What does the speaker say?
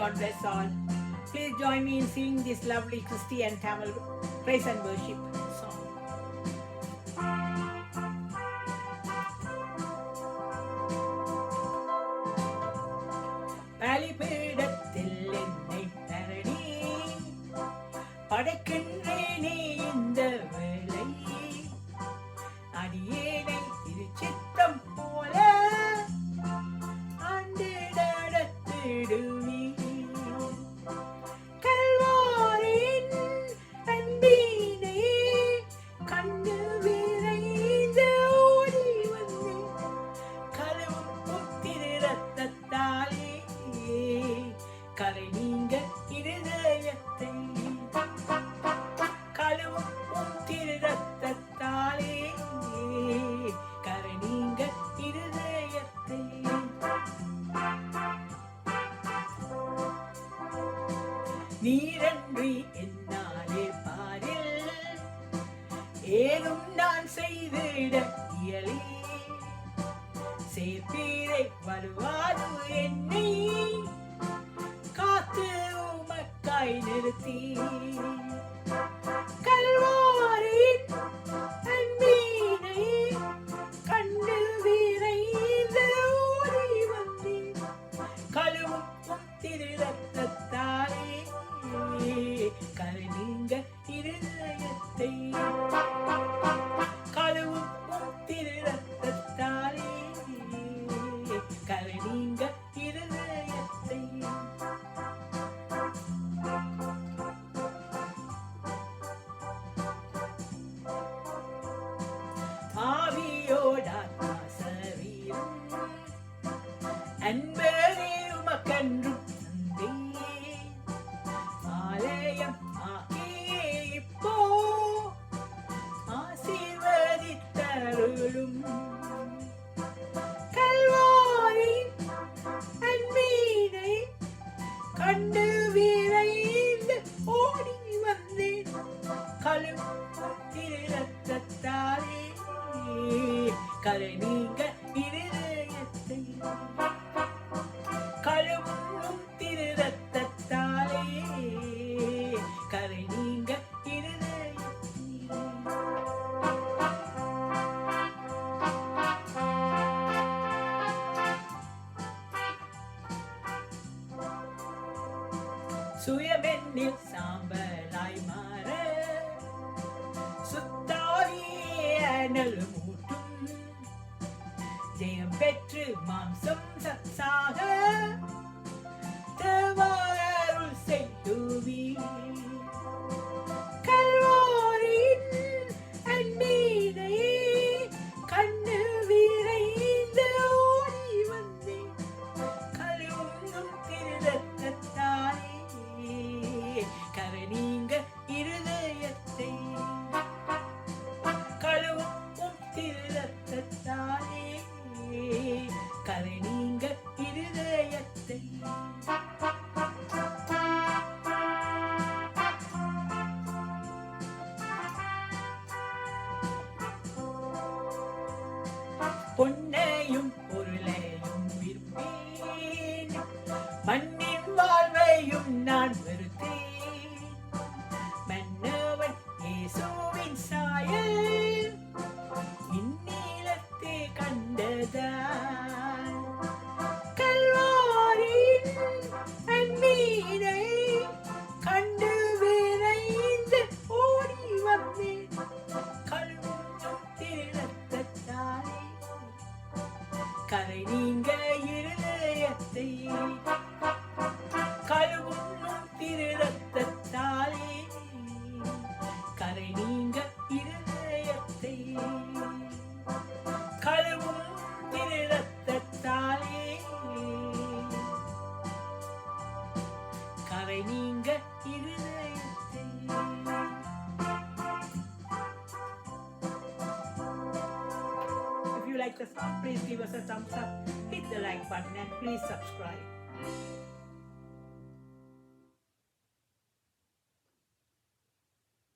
God bless all. Please join me in singing this lovely Christy and Tamil praise and worship song. பலிபீடத்தில் என்னை தரணி படைக்கின்றேனே இந்த வேளை அடியேனை திருச்சித்தம் போல ஆண்டிட நடத்திடுவே கல்வாரின் அன்பினை கண்டு விரைந்து ஓடி வந்தேன் கழுவும் திரு ரத்தத்தாலே கரை நீங்க இருதயத்தை கழுவும் திரு ரத்தத்தாலே கரை நீங்க இருதயத்தை நீரன்றி என்னாலே பாரில் ஏதும் நான் செய்திட இயலே சேர்ப்பீரை வருவாது என்னை காத்து உமக்காய் நிறுத்தி கல்வாரின் அன்பினை கண்டு விரைந்து ஓடி வந்தேன் கழுவும் திரு ரத்தத்தாலே கரை நீங்க இருதயத்தை கழுவும் திரு ரத்தத்தாலே கரை நீங்க இருதயத்தை ஆவியோடாத்மா சரீரம் அன்பரே உமக்கன்றும் தந்தேன் ஆலயம் ஆக்கியே இப்போ ஆசீர்வதித்தருளும் கல்வாரின் அன்பினை கண்டு விரைந்து ஓடி வந்தேன் கழுவும் திரு ரத்தத்தாலே கரை நீங்க இருதயத்தை கழுவும் திரு ரத்தத்தாலே கரை நீங்க இருதயத்தை சுயமென்னில் சாம்பலாய் மாற சுத்தாவியே அனல் மூட்டும் ஜெயம் பெற்று மாம்சம் சத்சாக தேவாருள் செய்துவி கல்வாரின் அன்பினை கண்ணு விரைந்து ஓடி வந்தேன் கழுவும் திரு ரத்தத்தாலே கரை நீங்க இருதயத்தை கழுவும் திரு ரத்தத்தாலே கரை நீங்க இருதயத்தை பொன்னையும் பொருளையும் விரும்பேன் மண்ணின் வாழ்வையும் நான் வெறுத்தேன் மன்னவன் இயேசுவின் சாயல் இந்நீலத்தை கண்டதால் கல்வாரின் அன்பினை கண்டு விரைந்து ஓடி வந்தேன் கழுவும் திரு ரத்தத்தாலே கரை நீங்க இருதயத்தை கழுவும் திரு ரத்தத்தாலே கரை நீங்க இருதயத்தை கழுவும் திரு ரத்தத்தாலே கரை நீங்க இருதயத்தை If you like the song, please give us a thumbs up, hit the like button and please subscribe.